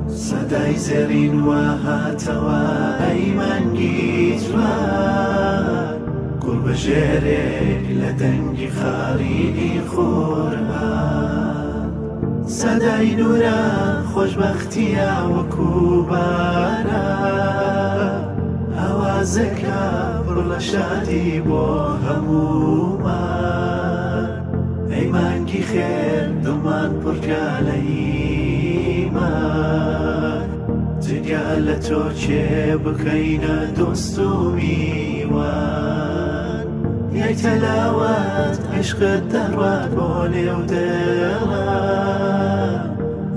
سەدای زێڕین وا هاتەوە ئەیمانگی جوان گوڵ بەژێرێک لە دەنگی خاڕینی قوربان سەدای نوران خۆشبەختیە وەکو باران ئاوازەکە پڕ لە شادی بۆ هەموومان ئەی مانگی خێر دڵمان پڕکە لە ئیمان جگە لە تۆ کێ بکەینە دۆست و میوان یای تەلاوات عیشقت دەڕوات بۆ نێو دڵان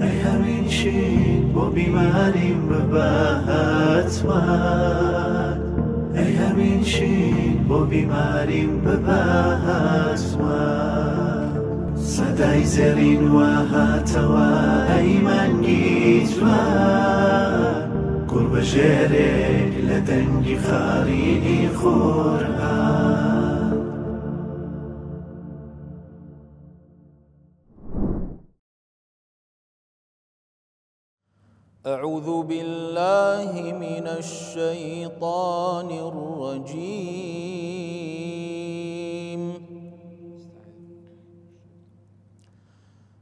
ئەی هەمین شین بۆ بیماریم ببە هەتوان ئەی هەمین شین بۆ بیماریم ببە هەتوان سەدای زێڕین وا هاتەوە ئەیمانگی جوان گوڵ بەژێرێک لە دەنگی خاڕینی قوربان أعوذ بالله من الشيطان الرجيم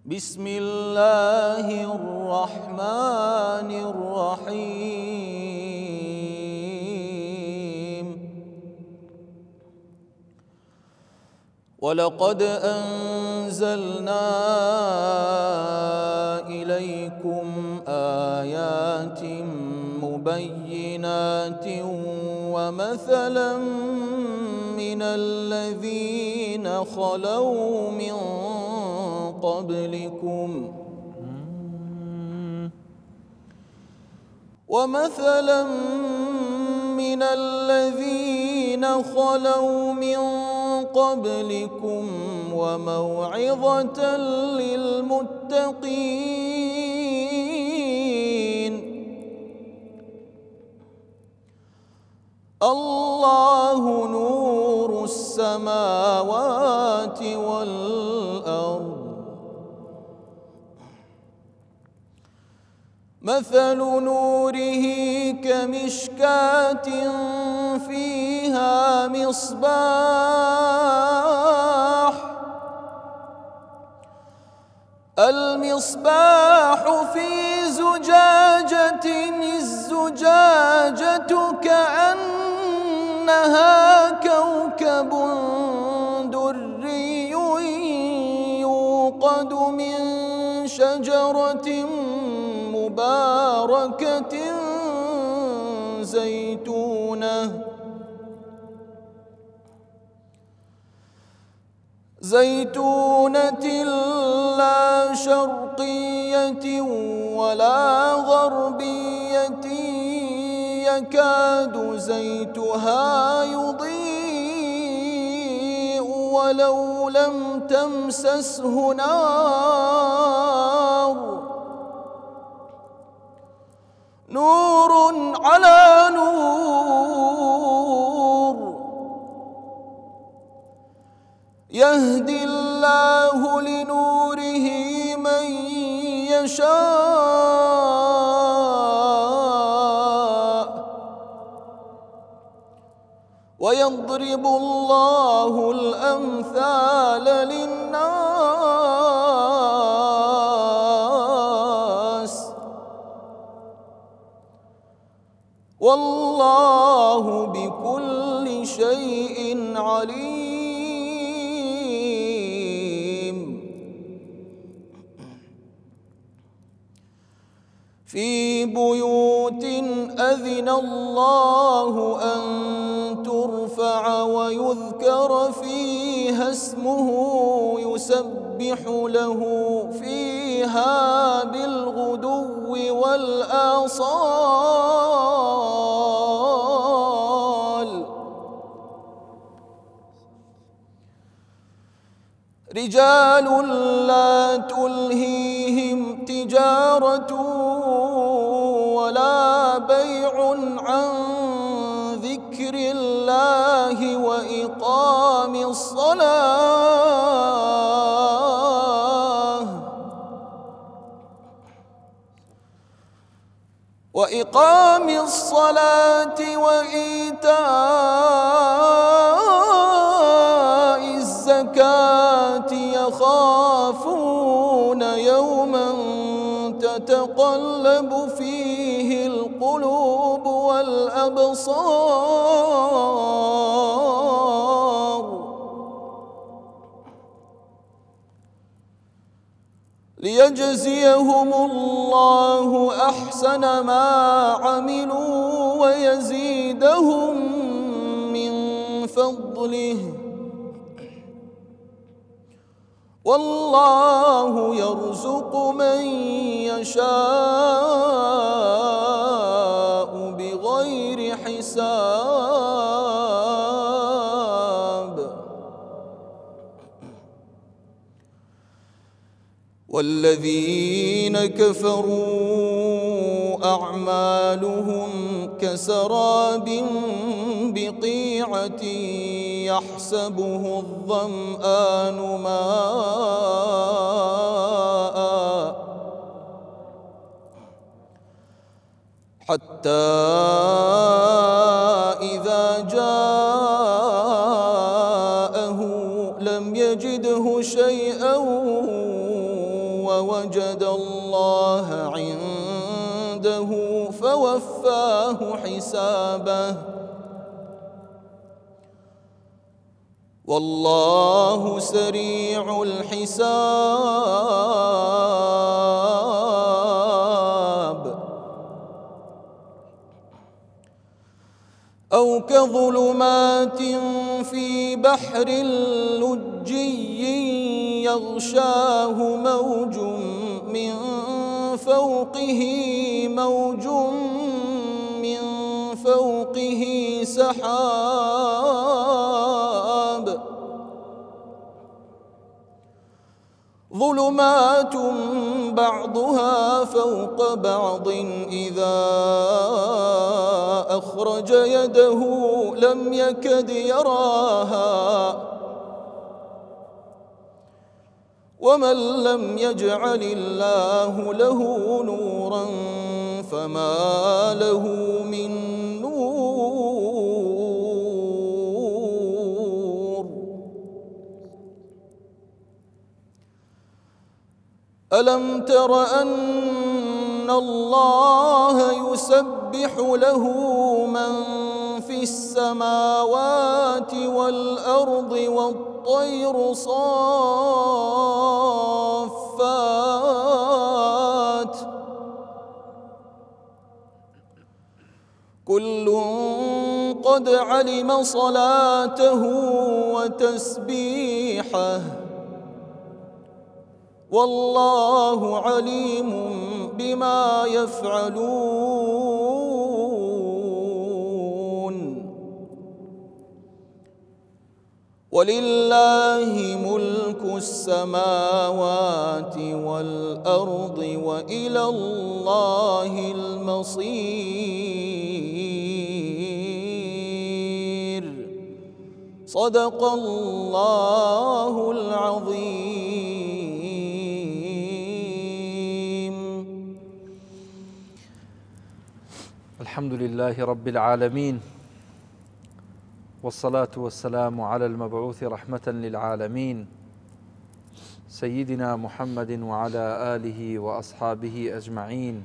بسم الله الرحمن الرحيم ولقد أنزلنا إليكم آيات مبينات ومثلا من الذين خلوا من قبلكم وموعظة للمتقين الله نور السماوات والأرض مثل نوره كمشكاة فيها المصباح في زجاجة الزجاجة كأنها كوكب دري يوقد من شجرة مباركة زيتونة لا شرقية ولا غربية يكاد زيتها يضيء ولو لم تمسسه نار نور على نور يهدي الله لنوره من يشاء ويضرب الله الأمثال للناس والله بكل شيء عليم في بيوت أذن الله أن ترفع ويذكر فيها اسمه يسبح له فيها بالغدو والآصال رجال لا تلهيهم تجارة ولا بيع عن ذكر الله وإقام الصلاة وإقام الصلاة وإيتاء الزكاة يخافون يوما تتقلب فيه القلوب والأبصار ليجزيهم الله أحسن ما عملوا ويزيدهم من فضله والله يرزق من يشاء بغير حساب والذين كفروا أعمالهم كسراب بقيعة يحسبه الظمآن ماء حتى إذا جاءه لم يجده شيئا ووجد الله عنده فوفاه حسابه والله سريع الحساب أو كظلمات في بحر لجي يغشاه موج من فوقه موج من فوقه سحاب ظلمات بعضها فوق بعض إذا أخرج يده لم يكد يراها ومن لم يجعل الله له نورا فما له من نور ألم تر أن الله يسبح له من في السماوات والأرض والطير صافات كل قد علم صلاته وتسبيحه والله عليم بما يفعلون ولله ملك السماوات والأرض وإلى الله المصير صدق الله العظيم. الحمد لله رب العالمين والصلاة والسلام على المبعوث رحمة للعالمين سيدنا محمد وعلى آله وأصحابه أجمعين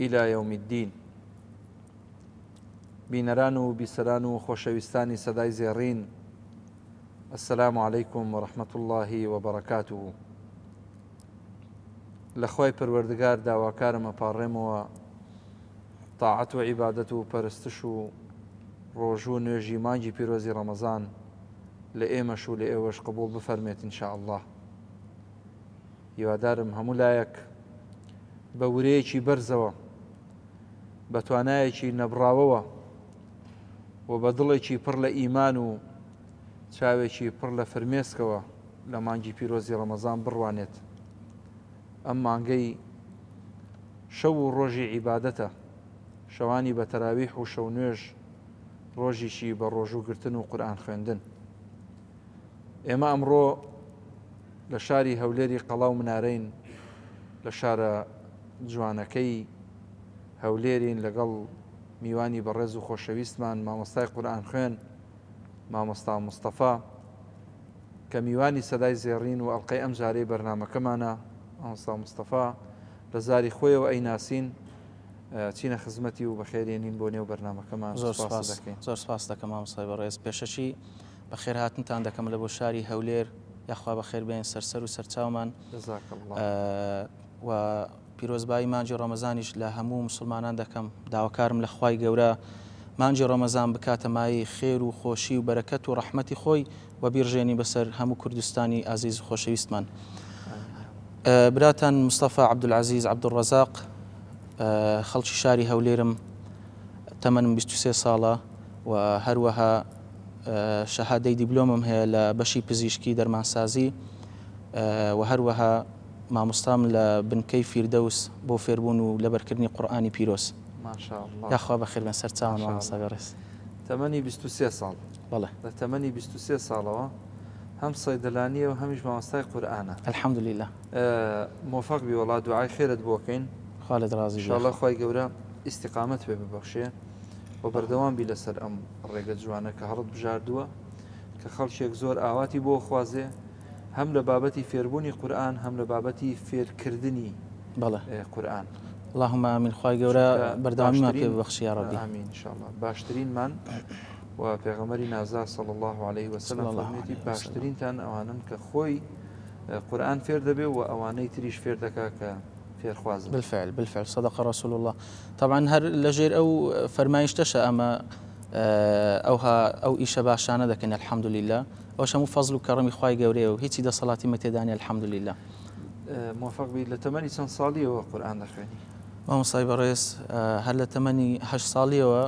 إلى يوم الدين. بینەران و بیسەران و خۆشەویستانی سەدای زێڕین، السلام عليكم ورحمة الله وبركاته. لەخوای پەروەردگار داواکارم ئەپاڕێمەوە تاعەت و عیبادەت و پەرستش و ڕۆژوو و نوێژی مانگی پیرۆزی ڕەمەزان لە ئێمەش و لە ئێوەش قبوڵ بفەرمێت ئینشاء الله. هیوادارم هەموو لایەک بە ورەیەکی بەرزەوە، بە توانایەکی نەبڕاوەوە و بە دڵێکی پڕ لە ئیمان و چاوێکی پڕ لە فرمێسکەوە لە مانگی پیرۆزی ڕەمەزان بڕوانێت. ئەم مانگەی شەو و ڕۆژی عیبادەتە، شەوانی بە تەراویح و شەو نوێژ، ڕۆژیشی بە ڕۆژووگرتن و قورئان خوێندن. ئێمە ئەمڕۆ لە شاری هەولێری قەڵاو منارەین، لە شارە جوانەکەی هەولێرین لەگەڵ میوانی بەڕێز و خۆشەویستمان مامۆستای قورئان خوێن مامۆستا مستەفا کە میوانی سەدای زێڕین و ئەڵلقەی ئەم جارەی بەرنامەکەمانە مامۆستا مستەفا لە زاری خۆیەوە ئەی ناسین چینە خزمەتی و بەخێرێنین بۆ نێو بەرنامەکەمان زۆر سپاس دەکەم مامۆستای بەڕێز پێشەچی بەخێر هاتنتان دەکەم لە بۆ شاری هەولێر یاخوا بەخێر بێن سەرسەر و سەرچاومان و پیرۆزبایی مانجی ڕەمەزانیش لە هەموو مسلمانان دەکەم داواکارم لە خوای گەورە مانجی ڕەمەزان بکاتە مای خێر و خۆشی و بەرەکەت و ڕەحمەتی خۆی و بیرژێنی بەسەر هەموو کوردستانی ئازیز و خۆشەویستمان. براتان مستەفا عەبدولعەزیز عەبدوڵڕەزاق خەڵکی شاری هەولێرم تەمەنم 23 ساڵە و هەروەها شەهادەی دیبلۆمم هەیە لە بەشی پزیشکی دەرمانسازی و هەروەها مامۆستام لە بنکەی فیردەوس بۆ فێربوون و لەبەرکردنی قورئانی پیرۆز. یاخوا بەخێر بێن سەرچاوان مامۆستا بەڕێز. تەمەنی 23 ساڵ. بەڵێ لە تەمەنی 23 ساڵەوە هەم سەیدەلانیە و هەمیش مامۆستای قورئانە. الحەمدولیلا. موفق بی وڵات دوعای خێرت بۆکەین. خوا لێت ڕازی بێ. ئینشاءڵڵا خوای گەورە ئیستیقامەت پێ ببەخشێ و بەردەوام بی لەسەر ئەم ڕێگە جوانە کە هەڵت بژاردووە کە خەڵکێک زۆر ئاواتی بۆ خوازێ هەم لە بابەتی فێربوونی قورئان هەم لە بابەتی فێرکردنی قورئان. اللهم آمین. خوای گەورە بەردەوامیمان پێ ببەخشی یا ڕەبی. ئامین ئینشاءڵڵا. باشترینمان و پێغەمبەری نازا صلی الله عليه وسلم فەرمێتی باشترینتان ئەوانن کە خۆی قورئان فێر دەبێ و ئەوانەی تریش فێر دەکا کە فێرخوازن. بالفعل صدق رسول الله. طبعا هەر لەژێر ئەو فەرمایشتەشە ئەمە ئەو ئیشە باشانە دەکەن الحەمدولله ئەوش هەموو فەزل و کەڕەمی خوای گەورەیە و هیچی دەسەڵاتی مەتێدانی الحەمدولله. موفق بی لە تەمەنی چەند ساڵیەوە قورئان دەخوێنی؟ مامۆستای بەڕێز هەر لە تەمەنی 8 ساڵیەوە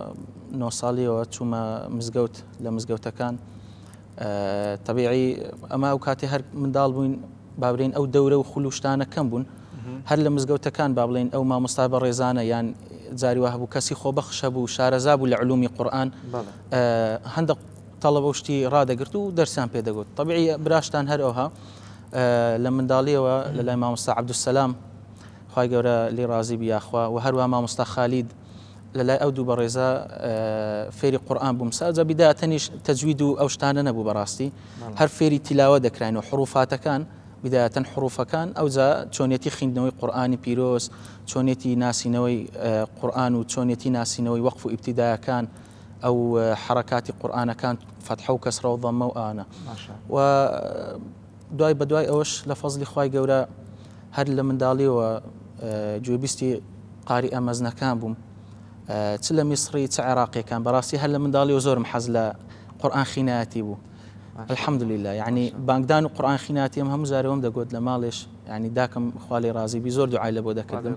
9 ساڵیەوە چوومە مزگەوت لە مزگەوتەکان. تەبیعی ئەمە ئەو کاتێ هەر منداڵ بووین با بڵێن ئەو دەورە و خولوشتانە کەم بوون هەر لە مزگەوتەکان با بڵێن ئەو مامۆستا بەڕێزانە یان جاری وا هەبوو کەسی خۆبەخشە بوو شارەزا بوو لە علومی قورئان هەندێک تەڵەبە و شتی ڕادەگرت و دەرسیان پێدەگوت. تەبیعی براشتان هەر ئەوها لە منداڵیەوە لە لای مامۆستا عەبدولسەلام خوای گەورە لێ ڕازی بی یاخوا و هەروە مامۆستا خالید لە لای ئەو دوو بەڕێزە فێری قورئان بووم. ساجا بیدایەتەنیش تەجوید و ئەو شتانە نەبوو بەڕاستی هەر فێری تیلاوە دەکراین و حروفاتەکان بدایەتەن حروفەکان ئەوجا چۆنیەتی خوێندنەوەی قورئانی پیرۆز چۆنیەتی ناسینەوەی قورئان و چۆنیەتی ناسینەوەی وەقف و ئیبتیدایەکان ئەو حرەکاتی قورئانەکان فەتحە و کەسرە و ضەممە و ئانە و دوای بەدوای ئەوەش لە فەزلی خوای گەورە هەر لە منداڵیەوە گوێبیستی قاریئە مەزنەکان بووم چ لە میسری چ عێراقیەکان بەڕاستی هەر لە منداڵیەوە زۆرم حەز لە قورئان خینایەتی بوو. الحەمدولله یعنی بانگدان و قورئان خینایەتی هەموو جارەوەم دەگوت لە ماڵێش یعنی داکەم خوا لێ ڕازی بی زۆر دوعای لە بۆ دەکردم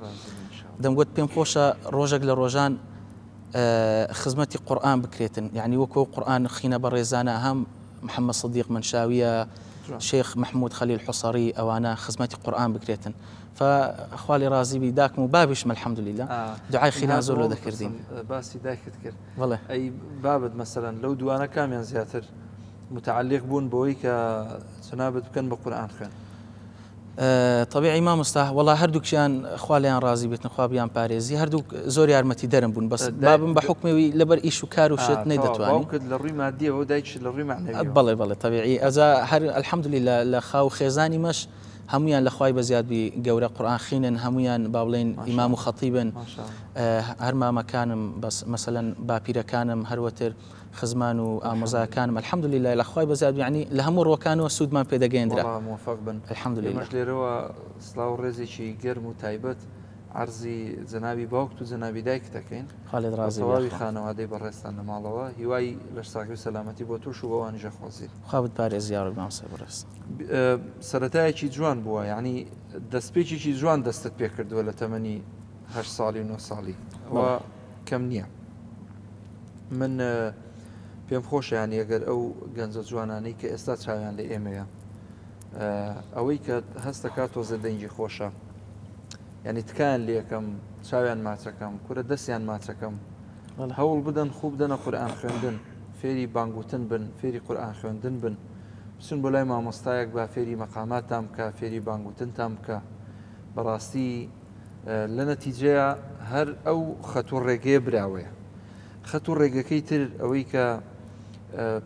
دەمگوت پێم خۆشە ڕۆژێک لە ڕۆژان خزمەتی قورئان بکرێتن یعنی وەکو قورئان خینە بەڕێزانە هەم محەممەد صدیق منشاویە شێخ محمود خەلیل حوسەڕی ئەوانە خزمەتی قورئان بکرێتن فخوا لێ ڕازی بی داکم و بابیشم الحەمدولله دوعای خینا زۆر لێ دەکردین. باسی دایکت کرد بەڵێ ئەی بابت مەسەلەن لەو دوانە کامیان زیاتر متعلق بوون بۆی کە جەنابەت بکەن بە قورئان خوێن؟ طبيعي مامۆستا وڵا هەردووکیان خوا لێیان ڕازی بێتن خوا بیان پارێزی هەردوو زۆر یارمەتی دەرم بوون بەس بابم بە حکمەوەی لەبەر ئیش و کار و شت نەیدەتوانین لە ڕووی مادیەوە دایکش لە ڕووی معنەویەوە. بەڵێ طبيعي ئەجا هەر الحەمدولله لە خاو خێزانی مەش هەمویان لە خوای بەزیاد بی گەورە قورئان خوێنن هەمویان با بڵێن ئیمام و خەتیبن هەر مامەکانم بەس مەسەلەن باپیرەکانم هەروەتر خزمان و ئامۆزاکانم الحەمدولله لە خوای بەزیاد یعنی لە هەموو ڕۆکانەوە سوودمان پێدەگەێنرا. موفق بن الحەمدولله. ئێمەش لێرەوە سڵاو و ڕێزێکی گەرم و تایبەت عەرزی جەنابی باوکت و جەنابی دایک دەکەین خالد ڕازی تەواوی خانەوادەی بەڕێستان لە ماڵەوە هیوای بەش ساغی و سەلامەتی بۆ توش و بەوانیژە خۆزیر خوا بتپارێزی یا ڕەبی مامۆستا بەڕێز. سەرەتایەکی جوان بووە یعنی دەستپێکێکی جوان دەستت پێ کردووە لە تەمەنی 8 ساڵی و 9 ساڵی ئەوە کەم نییە. من پێم خۆشە ینی ئەگەر ئەو گەنجە جوانانەی کە ئێستا چاویان لە ئێمەیە ئەوەی کە هەستەکات تۆزە دەنگی خۆشە یعنی تکایان لێکم چاویان ماچەکەم کورە دەستیان ماچەکەم هەوڵ بدەن خوب بدەنە قورئان خوێندن فێری بانگوتن بن فێری قورئان خوێندن بن بچن بۆ لای مامۆستایەک با فێری مەقامات تام بکە فێری بانگوتن تام بکە بەڕاستی لە نەتیجەیە هەر ئەو خەت و ڕێگەیە براوەیە. خەت و ڕێگەکەی تر ئەوەی کە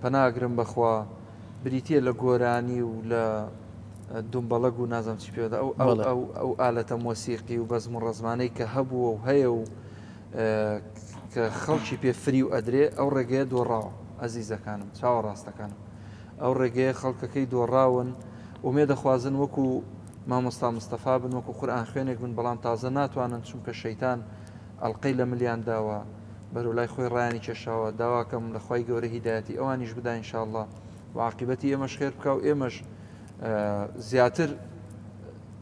پەناگرم بەخوا بریتە لە گۆرانی و لە دومبەڵەگ و نازم چی پێدا ئەو ئالەتە مۆسیقی و بەزم و ڕزمانەی کە هەبووە و هەیە و کە خەڵکی پێ فری و ئەدرێ ئەو ڕێگەیە دۆڕاوە. ئەزیزەکانم چاوەڕاستەکانم ئەو ڕێگەیە خەڵکەکەی دۆڕاون ومێ دەخوازن وەکو مامۆستا مستەفا بن وەکو قورئان خوێنێک بن بەڵام تازە ناتوانن چونکە شەیتان ئەڵقەی لە ملیان داوە بەرەو لای خۆی ڕایانی کێشاوە داواکەم لە خوای گەورە هیدایەتی ئەوانیش بدا ئینشاءالله و عاقبەتی ئێمەش خێر بکە و ئێمەش زیاتر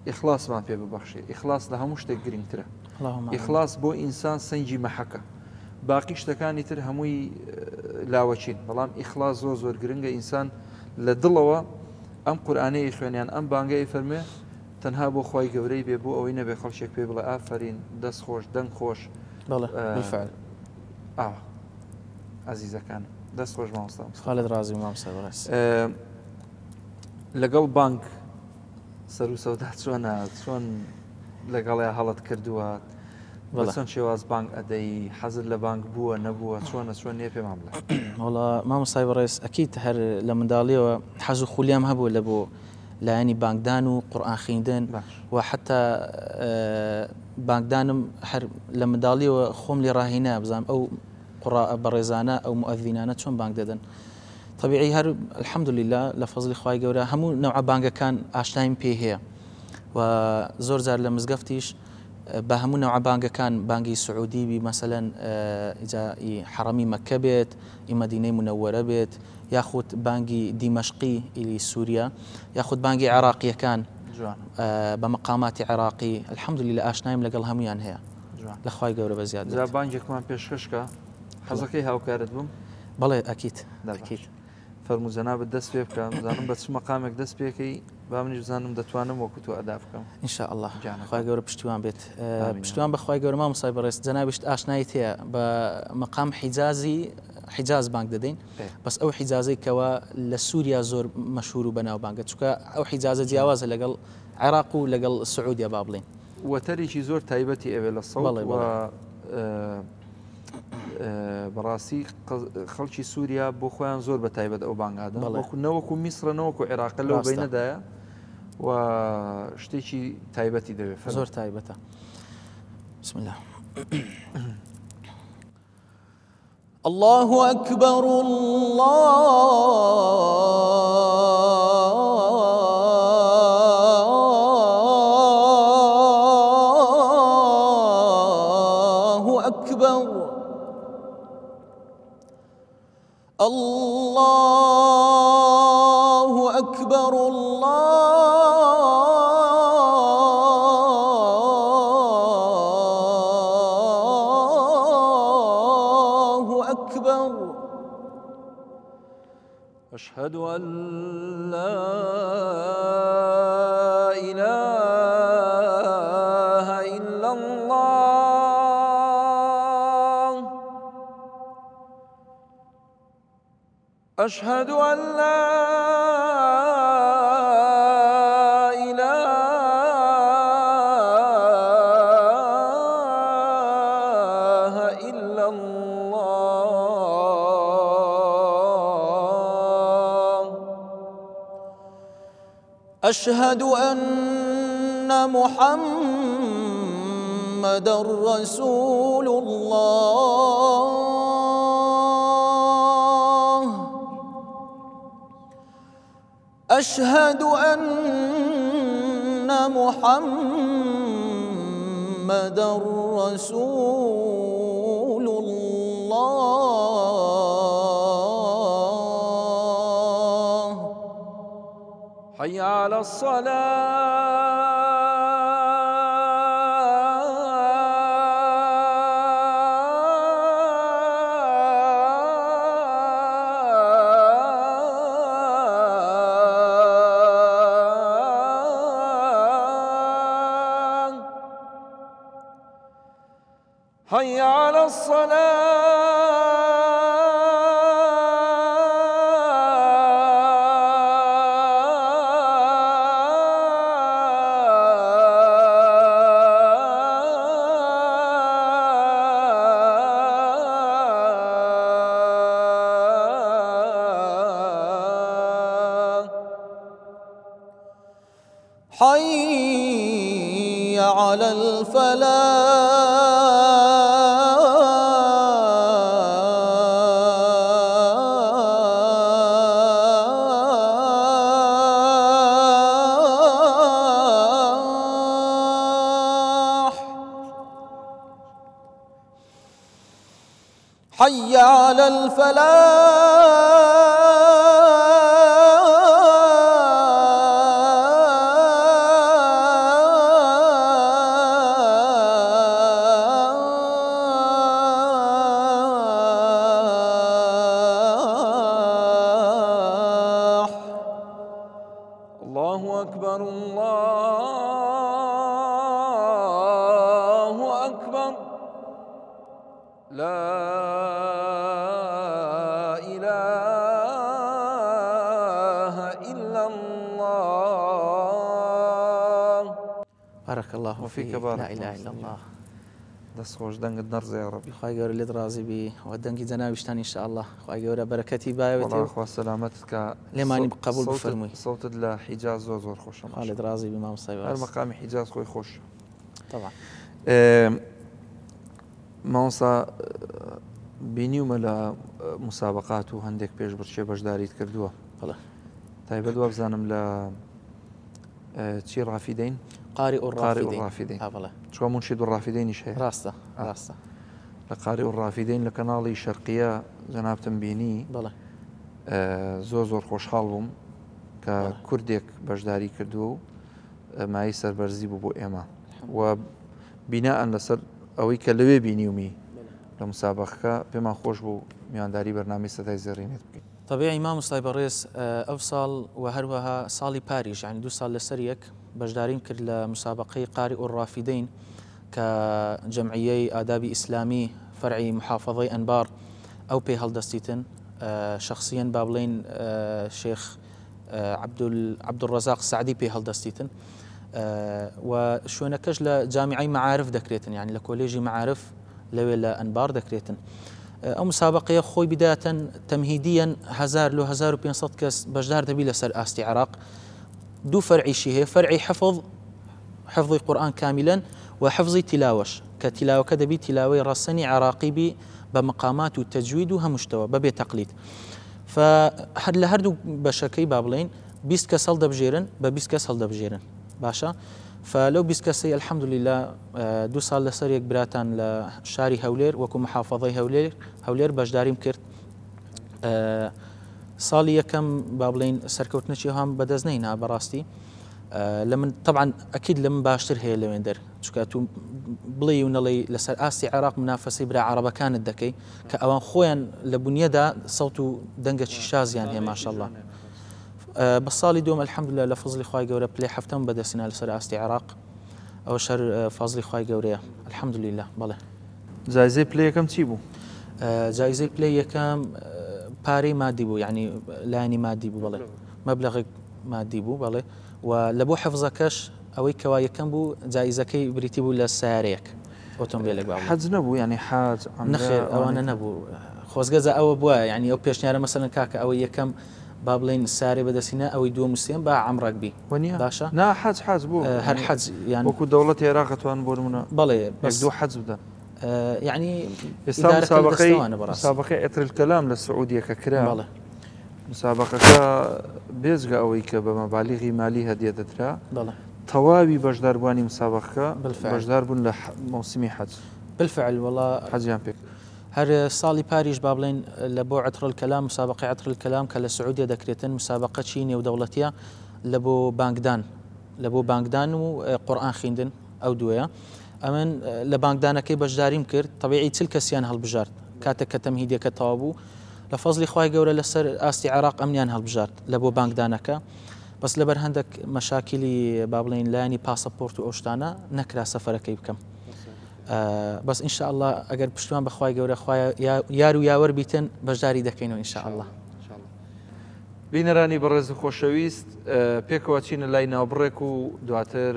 ئیخلاسمان پێ ببەخشێ. ئیخلاس لە هەموو شتێک گرنگترە. ئیخلاس بۆ ئینسان سەنگی مەحەکە. باقی شتەکانی تر هەمووی لاوەچین بەڵام ئیخلاس زۆر گرنگە. ئینسان لە دڵەوە ئەم قورئانەی خوێنیان ئەم بانگەی فەرمێ تەنها بۆ خوای گەورەی بێ بۆ ئەوەی نەبێ خەڵکێک پێ بڵێ ئافرین دەست خۆش دەنگ خۆش. بالفعل عزیزەکان دەست خۆش مامۆستا خالد ڕازی مامۆستا بەڕێز لەگەڵ بانک سەر و سەودا چۆن لەگەڵیا هەڵت کردووە چۆن شێواز بانک ئەدەی حەزت لە بانک بووە نەبووە چۆن نییە پێمان بڵێ. وڵا مامۆستای بەڕێز ئەکید هەر لە منداڵیەوە حەز و خولیام هەبوو لە بۆ لایەنی بانکدان و قورئان خوێندن و حتا بانکدانم هەر لە منداڵیەوە خۆم لێ ڕاهێنا بزانم ئەو قوڕاء بەڕێزانە ئەو مؤەذینانە چۆن بانک دەدەن. طبیعی هەر الحەمدولله لە فەزلی خوای گەورە هەموو نەوع بانگەکان ئاشنایم پێ هەیە و زۆر جار لە مزگەفتیش بە هەموو نەوع بانگەکان بانگی سعودی بی مەسەلەن حرەمی مەککە بێت ئی مەدینەی منەوەرە بێت یاخود بانگی دیمەشقی ئیلی سووریا یاخود بانگی عێراقیەکان بە مەقاماتی عێراقی الحەمدولله ئاشنایم لەگەڵ هەمویان هەیە لە خوای گەورە بە زیاد. بانگێکمان پێشکەشکە حەزەکەی هاوکارت بووم بەڵێ ئەکید فەرموو جەنابەت دەست پێ بکەم بزانم بە چ مەقامێک دەست پێکەی با منیش بزانم دەتوانم وەکو تۆ ئەدا بکەم ئینشاءالله. خوای گەورە پشتیوان بێت. پشتیوان بە خوای گەورە مامۆستای بەڕێز جەنابیش ئاشنایت هەیە بە مەقام حیجازی حیجاز بانگ دەدەین بەس ئەو حیجازەی کەوە لە سووریا زۆر مەشهور و بەناو بانگە چونکە ئەو حیجازە جیاوازە لەگەڵ عێراق و لەگەڵ سعودیا با بڵێن. وەتەرێکی زۆر تایبەتی ئەوێ لە سەوڵ بەڕاستی خەڵکی سووریا بۆ خۆیان زۆر بە تایبەت ئەو بانگادە نەوەکو میسرە نەوەکو عێراق لەو بینەدایە و شتێکی تایبەتی دەوێت زۆر تایبەتە. بسم الله. الله أكبر الله أكبر الله أكبر الله أكبر أشهد أن لا إله إلا الله أشهد أن لا إله إلا الله أشهد أن محمدًا رسول الله أشهد أن محمدًا رسول الله حي على الصلاة حي على الصلاة على الفلاح حي على الفلاح. الله أكبر الله أكبر لا إله إلا الله. بارك الله وفيك فيك. بارك لا إله الله إلا الله. دەست خۆش دەنگت نەرزە یا ڕەبی. خی گەورە لێت ڕازی بی و دەنگی جەناویشتانی ئینشاءالله خی گەورە بەرەکەتی بایەوێت و خوا سەلامەتت کە لێمانی قبول بفەرمووی. سەوتت لە حیجاز زۆر زۆر خۆشە. لێت ڕازی بی مامۆستای هەر باس. مەقامی حیجاز خۆی خۆش. طبعا. مامۆستا بینیومە لە مسابقات و هەندێک پێش بڕچێ بەشداریت کردووە. بەڵێ. تایبەت وە بزانم لە چی ڕافیدەین؟ قاری قاری الرافدين. الرافدين. بەڵێ. چوە منشید الرافدەینیش هەیە. ڕاستە ڕاستە. لە قاری الرافدەین لە کەناڵی شەرقیە جەنابتم بینی بەڵێ. زۆر زۆر خۆشحاڵ بووم کە کوردێک بەشداری کردووە و مای سەربەرزی بوو بۆ ئێمە و بیناان لەسەر ئەوەی کە لەوێ بینیومی لە مسابقەکە پێمان خۆش بوو میوانداری بەرنامەی سەدای زێڕینێت بکەین. طبيعي مامۆستای بەڕێز ئەو ساڵ و هەروەها ساڵی پاریش یعنی 2 ساڵ لەسەر یەک بەشداریم کرد لە مسابقەی قاری الرافدين كجمعية آدابي إسلامي فرعي محافظة أنبار أو بي هالدستيتن شخصيا بابلين شيخ عبد الرزاق السعدي بي هالدستيتن وشونا كجل جامعي معارف دكريتن يعني لكوليجي معارف لوي لأنبار دكريتن أو مسابقة خوي بداية تمهيديا 1500 كاس بجدار دبي لسر آستي عراق دو فرعي شي هي فرعي حفظ القرآن كاملا وحفظ تلاوش كتلاوة كدبي تلاوة رسني عراقي بي بمقامات والتجويد وهمشتوى ببي تقليد فهد لهردو بشكي بابلين 20 كاس هل دبجيرن ب20 كاس هل دبجيرن باشا فلو 20 كاسي الحمد لله 2 سال لسر يك براتان لشاري هولير وكو محافظي هولير بجداريم كرت صالي يكم بابلين سركوتنشي هم بدزنينا براستي لمن طبعا اكيد لمن باشتر هي اللي ويندر شكاتو بلي ونلي لسر اسي عراق منافسه برا عربه كانت دكي كاوان خويا لبنيدا صوتو دنقه شاز يعني ما شاء الله بصالي دوم الحمد لله لفضل خوي قوري بلاي حفتم بدا سنه لسر اسي عراق او شر فضل خوي قوري الحمد لله بله جايزه بلاي كم تجيبوا جايزه بلاي كم باري مادي بو يعني لاني مادي بو بله مبلغ مادي بو بله ولبو حفظكش اوي كواي كم بو جايزكي بريتي بو للسياريك اوتومبيلك بابا حاج نبو يعني حاج نخير او انا نبو خوزغزا او بوا يعني او بيشنيار مثلا كاكا او يكم بابلين الساري بدسينا او يدو مسلم با عمرك بي باشا نا حاج بو هر حج يعني وكو دولة العراق توان بورمنا بلي بس دو حج بدا يعني مسابقة اثر الكلام للسعودية ككرا بلي مسابقة بيزغا اوي بمبالغ مالي هدية دترا بلى توابي بجدار بواني مسابقة بالفعل بجدار بون لموسمي حج بالفعل والله حج بيك هر صالي باريش بابلين لبو عطر الكلام مسابقة عطر الكلام كلا سعودية دكريتن مسابقة شيني ودولتيا لبو بانكدان وقرآن خيندن او دويا امن لبانكدانا كي بجداريم كرت طبيعي تلك سيان هالبجارت كاتك كتمهيدية كتوابو لفضل خواهي قورة لسر آستي عراق أمنيان هالبجارت لبو بانك دانكا بس لبر هندك مشاكلي بابلين لاني باسبورت وأوشتانا نكرا سفر كيف كم بس إن شاء الله أجر بشتوان بخواهي قورة خواهي يارو ياور بيتن بجداري دكينو إن شاء الله بینەرانی بەڕێز و خۆشەویست پێکەوە چینە لای ناوبڕێک و دواتر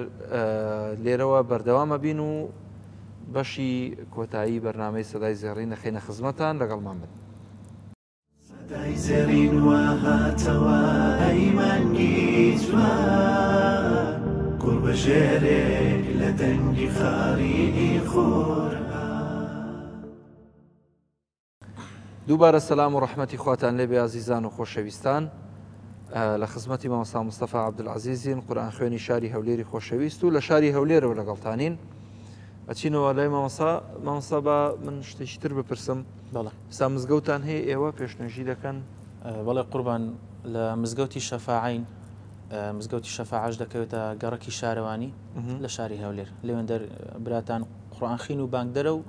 لێرەوە بەردەوامە بین و بەشی کۆتایی بەرنامەی سەدای زێڕین دەخینە خزمەتان لەگەڵمان بن. سەدای زێڕین وهاتەوە ئەیمانگی جوان قرب ژێرێک لە دەنگی خارینی خۆر. دووبارە سەلام و ڕەحمەتی خواتان لێبێ ئازیزان و خۆشەویستان. لە خزمەتی مامۆستا مستەفا عەبدولعەزیزین قورئان خوێنی شاری هەولێری خۆشەویست و لە شاری هەولێرەوە لەگەڵتانین. ئەچینەوە لای مامۆستا با من شتێکی تر بپرسم. سا مزگەوتان هەیە ئێوە پێشنوێژی دەکەن؟ بەڵێ قوربان لە مزگەوتی شەفاعین مزگەوتی شەفاعەش دەکەوێتە گەڕەکی شارەوانی لە شاری هەولێر لەوێندەر براتان قورئان خوێن و بانگ دەرە و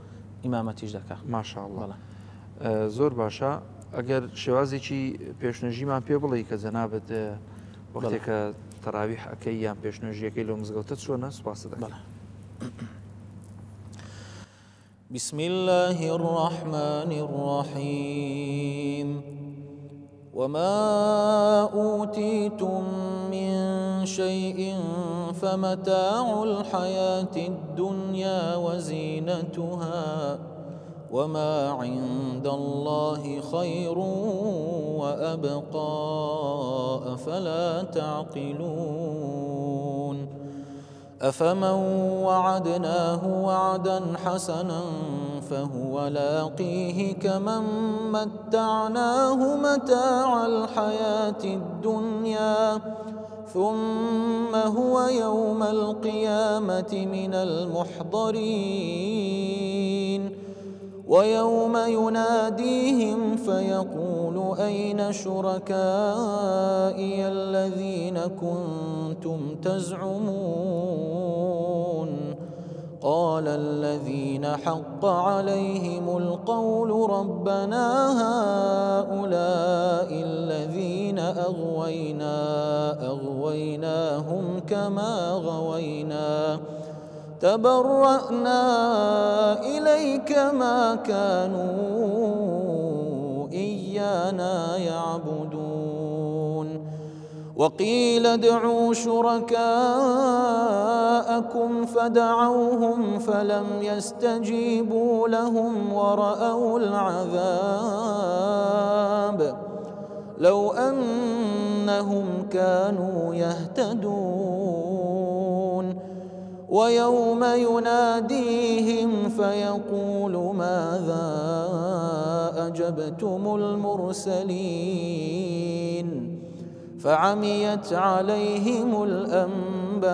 ئیمامەتیش دەکات. ماشاءالله زۆر باشە. ئەگەر شێوازێکی پێشنوێژیمان پێ بڵێ کە جەنابەت وەختێکە تەراویح ئەەکەی یان پێشنوێژیەکەی لەو مزگەوتە چۆنە سوپاس دەکەن. بسم الله الرحمن الرحيم وما أوتيتم من شيء فمتاع الحياة الدنيا وزينتها وما عند الله خير وأبقى أفلا تعقلون أفمن وعدناه وعدا حسنا فهو لاقيه كمن متعناه متاع الحياة الدنيا ثم هو يوم القيامة من المحضرين ويوم يناديهم فيقول أين شركائي الذين كنتم تزعمون قال الذين حق عليهم القول ربنا هؤلاء الذين أغويناهم كما غوينا تبرأنا إليك ما كانوا إيانا يعبدون وقيل ادعوا شركاءكم فدعوهم فلم يستجيبوا لهم ورأوا العذاب لو أنهم كانوا يهتدون ويوم يناديهم فيقول ماذا أجبتم المرسلين فعميت عليهم الأنباء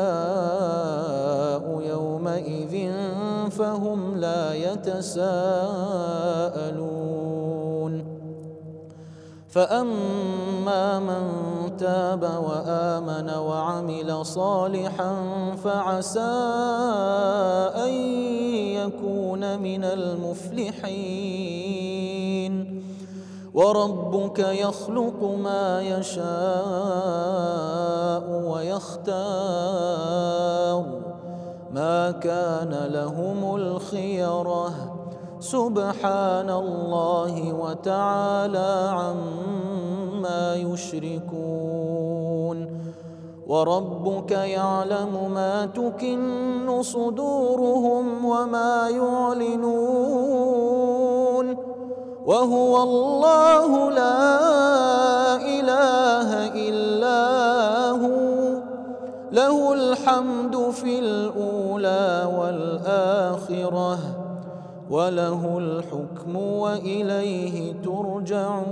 يومئذ فهم لا يتساءلون فأما من تاب وآمن وعمل صالحا فعسى أن يكون من المفلحين وربك يخلق ما يشاء ويختار ما كان لهم الخيرة سبحان الله وتعالى عما يشركون وربك يعلم ما تكن صدورهم وما يعلنون وهو الله لا إله إلا هو له الحمد في الأولى والآخرة وله الحكم وإليه ترجعون.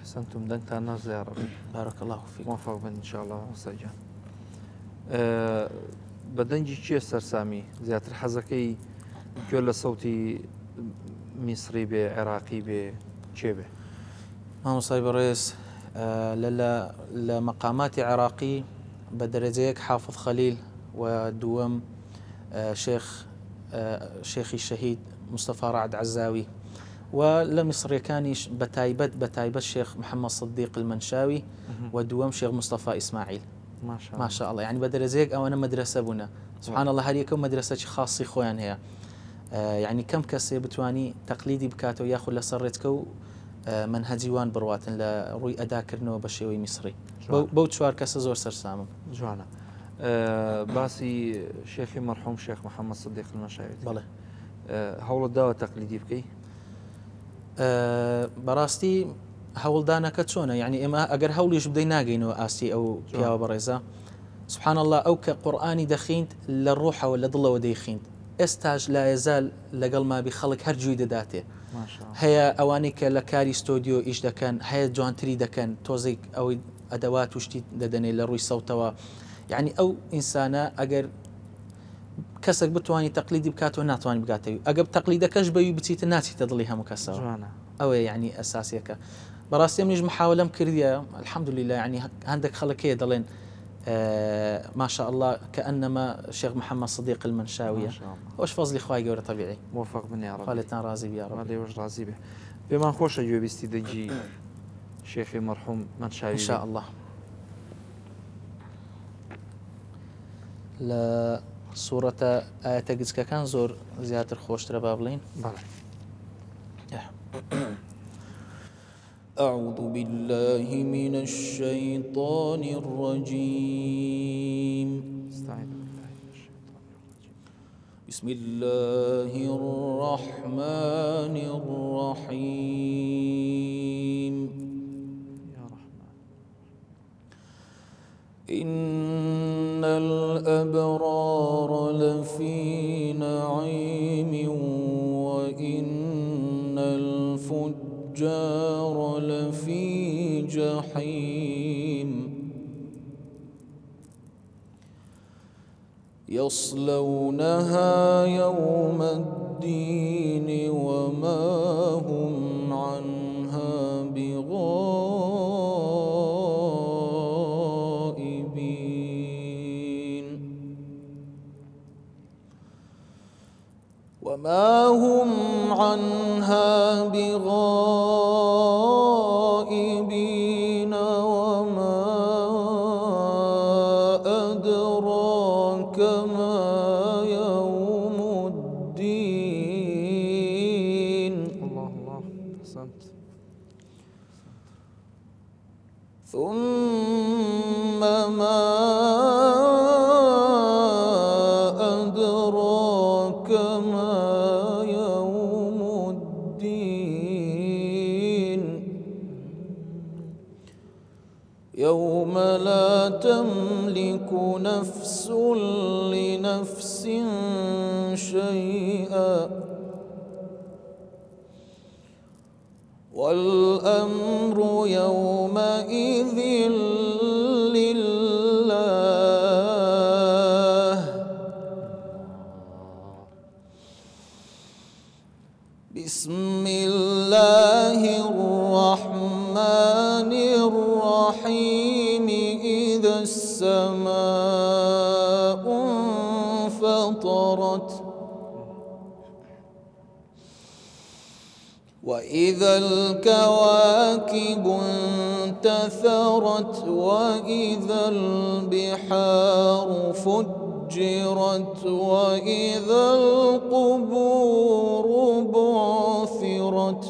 أحسنتم دنگتان ناز يا رب. بارك الله فيك. موفق بن إن شاء الله سجان. بدنجي چیە سەرسامی زیاتر حەزەکەی گوێ لە سەوتی میسری بێ عێراقی بێ چێ بێ؟ مامۆستای بەڕێز لە مەقاماتی عێراقی بە دەرەجەیەک حافظ خەلیل و دووەم شێخی شەهید مستەفا ڕەعد عەزاوی و لە میسریەکانیش بەتایبەت شێخ محەممەد صدیق المەنشاوی و دووەم شێخ مستەفا ئیسماعیل ماشاء الله يعني بەدەرەجەیەک ئەوانە مەدرسە بوونە سبحان الله هەر یەکەم مەدرسەی خاصی خۆیان هەیە يعني کەم کەسێ بتوانی تەقلیدی بکاتەوە یاخود لەسەر ڕێچکە و منهەجی وان بڕواتن لە ڕووی ئەداکردنەوە بە شێوەی میسری بەو چوار کەسە زۆر سەرسامم. جوانە. باسی شێخی مەرحوم شێخ محەممەد صدیق المەنشاوی بەڵێ هەوڵت داوە تەقلیدی بکەی؟ بەڕاستی هەوڵدانەکە چۆنە یعنی ئێمە ئەگەر هەوڵیش بدەی ناگەینەوە ئاسی ئەو پیاوە بەڕێزە سبحان الله ئەو کە قورئانی دەخیند لە ڕوحەوە لە دڵەوە دەیخیند ئێستاش لا یەزال لەگەڵ مابی خەڵک هەرجووی دەداتێ هەیە ئەوانەی کە لە کاری ستۆدیۆ ئیش دەکەن هەیە جوانتری دەکەن تۆزێک ئەوەی ئەدەوات وشتی دەدەنێ لە ڕووی سەوتەوە یعنی ئەو ئینسانە ئەگەر کەسێک بتوانانی تەقلیدی بکاتەوە ناتوانانی بگاتەوی ئەگەر تەقلیدەکەش بەوی بچیتە ناچیتە دڵی هەموو کەسەوە ئەوەیە یعنی ئەساسیەکە بەڕاستی منیش محاولەم کردیە الحەمدولله یعنی هەندێک خەڵکەیە دەڵێن ما شاء الله كأنما الشيخ محمد صديق المنشاوية وش فضلي خواي جورة طبيعي موفق بني يا رب خالتنا راضي يا رب علي وجه راضي به بما خوش أجوا بيستدجي شيخي مرحوم منشاوي إن شاء الله لا سورة آية تجزك كان زور زيادة خوش تربابلين أعوذ بالله من الشيطان الرجيم بسم الله الرحمن الرحيم إن الأبرار لفي نعيم وإن الفجار لفي جحيم يصلونها يوم الدين وما هم عنها بغائبين وما هم عنها بغائبين وما أدراك ما يوم الدين الله أحسنت ثم ما أدراك ما يوم الدين يوم لا تملك نفس لنفس شيئا والأمر يومئذ لله بسم الله الرحمن الرحيم إذا السماء انفطرت وإذا الكواكب انتثرت وإذا البحار فجرت وإذا القبور بعثرت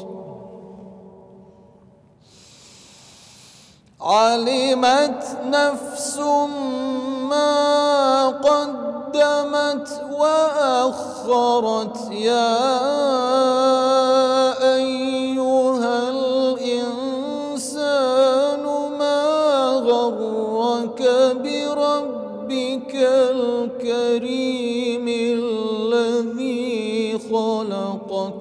علمت نفس ما قدمت وأخرت يا أيها الإنسان ما غرك بربك الكريم الذي خلقك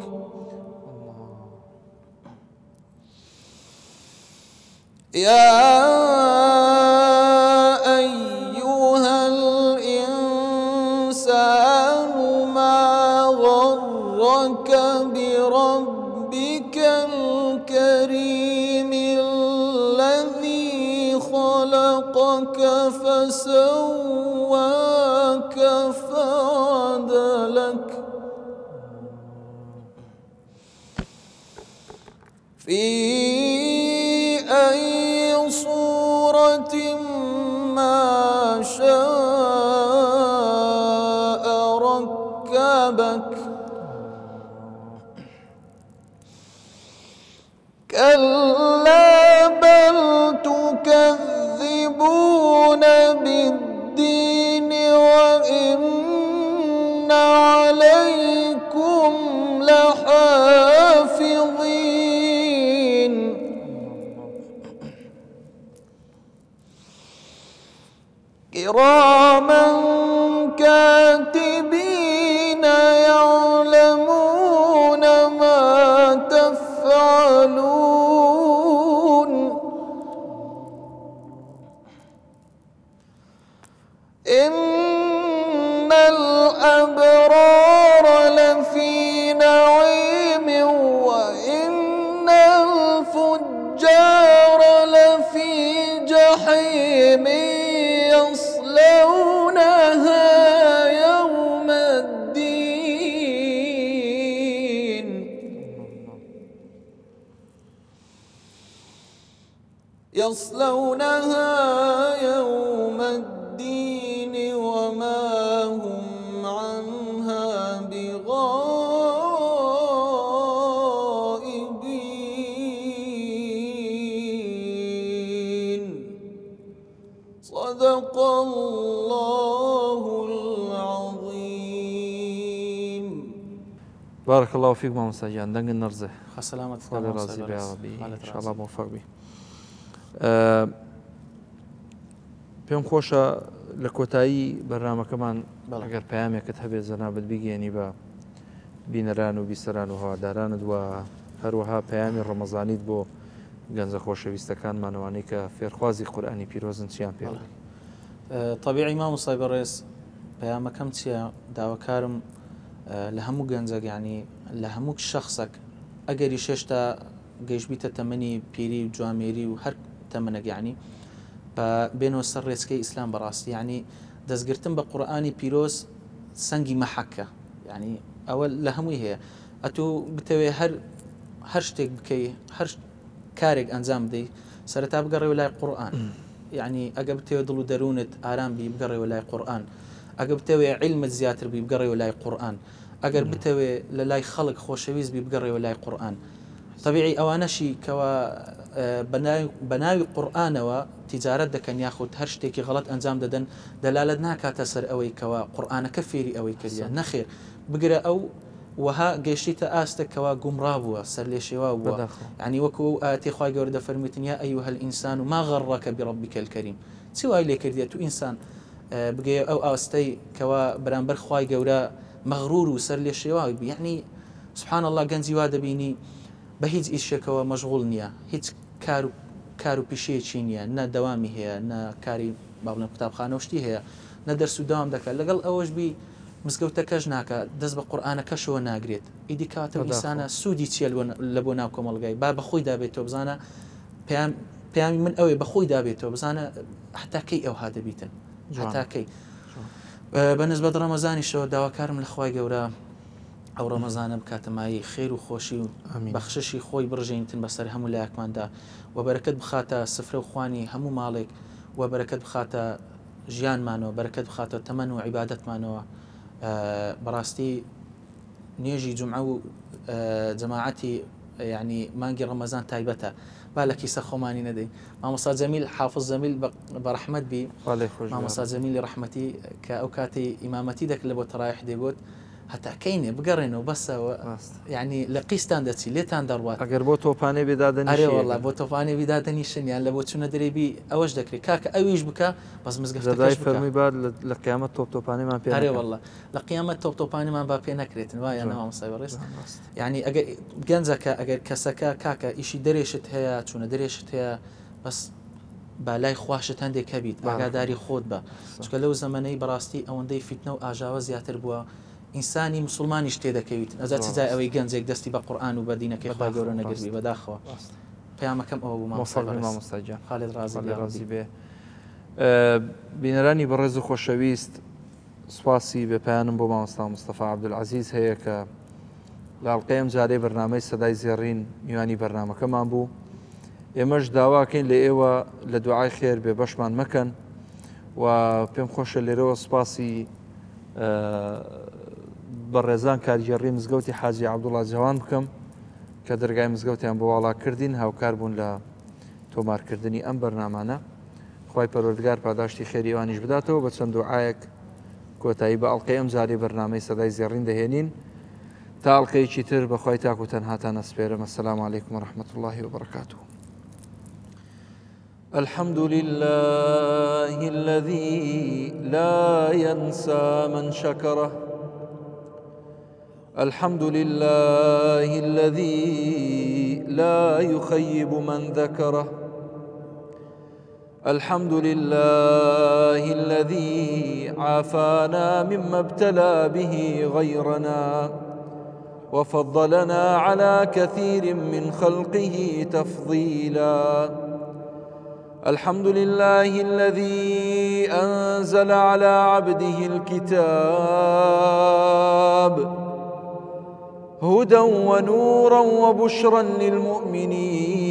يا أيها الإنسان ما غرك بربك الكريم الذي خلقك فسواك فعدلك في أي صورة ما شاء ركبك كلا بل تكذبون بالدين وإن عليكم لحافظين كراما كاتبين يعلمون ما تفعلون إن الأبرار لفي نعيم وإن الفجار لفي جحيم يصلونها يوم الدين وما هم عنها بغائبين صدق الله العظيم. بارك الله فيك مام سجان دنگ نرزه سلامت خدا راضي بي ربي ان شاء الله موفق بي. پێم خۆشە لە کۆتایی بەرنامەکەمان ئەگەر پەیامێکت هەبێت جەنابەت بیگەێنی بە بینەران و بیسەران و هەوادارانت وە هەروەها پەیامی ڕەمەزانیت بۆ گەنجە خۆشەویستەکانمانەوانەی کە فێرخوازی قورئانی پیرۆزن چیان پێ طبیعی مامۆستای بەڕێز پەیامەکەم چییە؟ داواکارم لە هەموو گەنجەک یعنی لە هەموو شەخصێک ئەگەری شێشتا گەیشتبیتە تەمەنی پیری و جوامێری و هەر تەمەنەک یعنی بێنەوە سەر ڕێچکەی ئیسلام بەڕاستی یعنی دەستگرتن بە قورئانی پیرۆز سەنگی مەحەکە یعنی ئەوە لە هەمووی هەیە ئەتوو بتەوێ هەر شتێک بکەی هەر کارێک ئەنجام بدەی سەرەتا بگەڕێەوە لای قورئان یعنی ئەگە بتەوێ دڵ و دەروونت ئارام بی بگەڕێەوە لای قورئان ئەگە بتەوێ عیلمت زیاتر بی بگەڕێەوە لای قورئان ئەگەر بتەوێ لە لای خەڵک خۆشەویست بی بگەڕێەوە لای قورئان طبیعی ئەوانەشی کەوا بەناوی قورئانەوە تیجارەت دەکەن یاخود هەر شتێکی غەڵەت ئەنجام دەدەن دەلالت ناکاتە سەر ئەوەی کەوا قورئانەکە فێری ئەوەی کردیە نەخێر بگرە ئەو وها گەیشتیتە ئاستێکەوە گومڕا بووە سەر لێ شێوا بووە ینی وەکو ئاەتی خوای گەورە دەفەرمیتن یا ئەیوهە الئینسان ما غەڕەکە بڕەبیکە الکەریم چی وای لێ کردیە تو ئینسان بگەیە ئەو ئاستەی کەوا بەرامبەر خوای گەورە مەغرور و سەر لێ شێوا یعنی سبحان الله گەنجی وا دەبینی بە هیچ ئیشێکەوە مەشغوڵ نییە هیچ کار و پیشەیەکی نییە نە دەوامی هەیە نە کاری باڵێن قوتابخانەوشتی هەیە نە دەرس و داوام دەکات لەگەڵ ئەوەش بی مزگەوتەکەش ناکە دەست بە قورئانەکەشەوە ناگرێت ئیدی کاتەوە ئینسانە سوودی چیە لە بۆ ناو کۆمەڵگای با بەخۆی دابێتەوە بزانە پەیامی من ئەوێ بەخۆی دابێتەوە بزانە حتاکەی ئەو هادەبیتن حتاکەی بەنسبەت ڕەمەزانیشەوە داواکارم لە خوای گەورە ئەو ڕەمەزانە بکاتەمایی خێر و خۆشی و بەخششی خۆی بڕژێنتن بەسەر هەموو لایەکماندا و بەرەکەت بخاتە سفرە و خوانی هەموو ماڵێک و بەرەکەت بخاتە ژیانمانەوە بەرەکەت بخاتە تەمەن و عیبادەتمانەوە بەڕاستی نوێژی جومعە و جەماعەتی یعنی مانگی ڕەمەزان تایبەتە با لە کیسە خۆمانی نەدەین مامۆستا جەمیل حافظ جەمیل بە ڕەحمەت بی مامۆستا جەمیلی ڕەحمەتی کە ئەو کاتی ئیمامەتی دەکرد لە بۆ تەڕاویح دەیگوت هەتا کەینێ بگەڕێنەوە بەسەوە ینی لە قیستان دەچی لێتان دەڕوات ئەگەر بۆ تۆپانێ بێدادەنی ئەرێوەڵا بۆ تۆپانێ بیدادەنی شنیان لە بۆ چونە دەرێبی ئەوەش دەکرێت کاکە ئەویش بکە بەس مزگەفتەکەی فەرمی بعد لە قیامەت تۆپانێمان پێ ئەرێوەڵا لە قیامەت تۆپانێمان با پێ نەکرێتن وایە نەوامسای بەڕێز یعنی ئەگەر گەنجەکە ئەگەر کەسەکە کاکە ئیشی دەرێشت هەیە چونە دەرێشت هەیە بەس بالای خواشت هەندێک هەبیت ئاگاداری خۆت بە چکە لەو زەمانەی بەڕاستی ئەوەندەی فیتنە و ئاژاوە زیاتر بووە ئینسانی مسلمانیش تێدەکەویت ئەزار چجای ئەوەی گەنجێک دەستی بە قورئان و بە دینەکەی خوا گەورە نەگربی بەداخەوە پەیامەکەم ئەوە بوو مامۆستاجان خالد ڕازی بێ بینەرانی بەڕێز و خۆشەویست سواسی بێپیانم بۆ مامۆستا مستەفا عەبدولعەزیز هەیە کە لە ئەڵقەی ئەم جارەی بەرنامەی سەدای زێڕین میوانی بەرنامەکەمان بوو ئێمەش داواکەین لە ئێوە لە دوعای خێر بێ بەشمان مەکەن و پێم خۆشە لێرەوە سپاسی بەڕێزان کارگێڕی مزگەوتی حاجی عەبدوڵڵا جەوان بکەم کە دەرگای مزگەوتیان بۆ واڵاکردین هاوکار بوون لە تۆمارکردنی ئەم بەرنامانە خوای پەروەردگار پاداشتی خێری ئەوانیش بداتەوە بە چەند دوعایەک کۆتایی بە ئەڵقەی ئەم جارەی بەرنامەی سەدای زێڕین دەهێنین تا ئەڵقەیەکی تر بەخوای تاک و تەنها تا نەسپێرم. ئەسەلامو عەلەیکوم وەڕەحمەتوڵڵاهی وبەرەکاتوه. الحمد لله الذي لا ينسى من شكره. الحمد لله الذي لا يخيب من ذكره. الحمد لله الذي عافانا مما ابتلى به غيرنا وفضلنا على كثير من خلقه تفضيلا. الحمد لله الذي أنزل على عبده الكتاب هدى ونورا وبشرا للمؤمنين.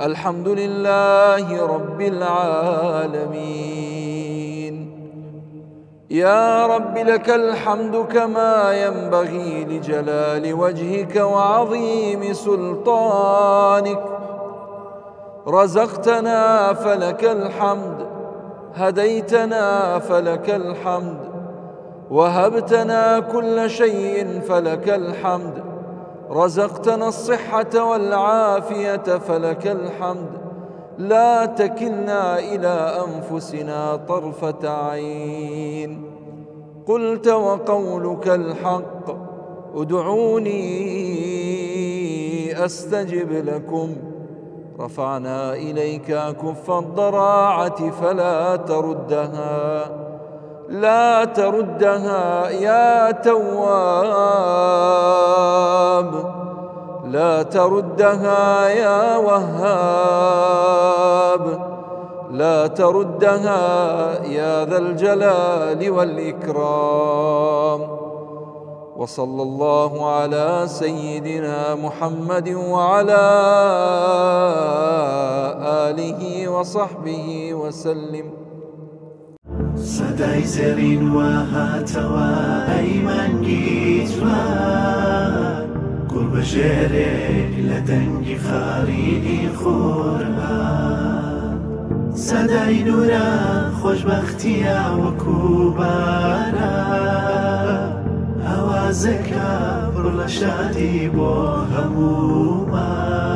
الحمد لله رب العالمين. يا رب لك الحمد كما ينبغي لجلال وجهك وعظيم سلطانك. رزقتنا فلك الحمد، هديتنا فلك الحمد، وهبتنا كل شيء فلك الحمد. رزقتنا الصحة والعافية فلك الحمد. لا تكلنا إلى أنفسنا طرفة عين. قلت وقولك الحق ادعوني أستجب لكم. رفعنا إليك كف الضراعة فلا تردها، لا تردها يا تواب، لا تردها يا وهاب، لا تردها يا ذا الجلال والإكرام. وصلى الله على سيدنا محمد وعلى آله وصحبه وسلم. سەدای زێڕین وهاتەوە ئەیمانگی جوان، گوڵ بەژێرێک لە دەنگی خاڕینی خۆرمان. سەدای نورە خۆشبەختیە وەکو باران، ئاوازەکە پڕ لە شادی بۆ هەموومان.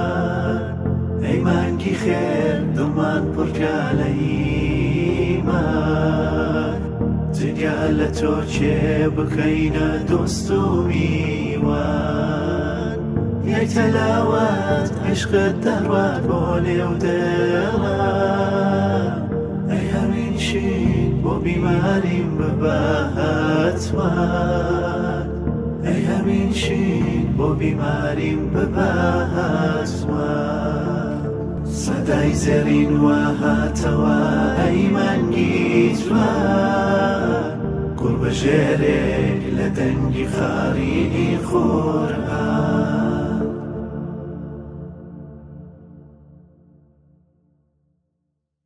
ئەیمانگی خێر دڵمان پڕکە لە ئیمان، جگە لە تۆ چێ بکەینە دۆست و میوان. یەک تەلاوەت عیشقت دەڕوات بۆ لێو دڵان. ئەی هەمین شین بۆ بیماریم ببە هەتوان، ئەی هەمین شین بۆ بیماریم ببە هەتوان. سەدای زێڕین وهاتەوە ئەیمانگی جوان، گوڵ بەژێرێک لە دەنگی خاڕینی خۆرمان.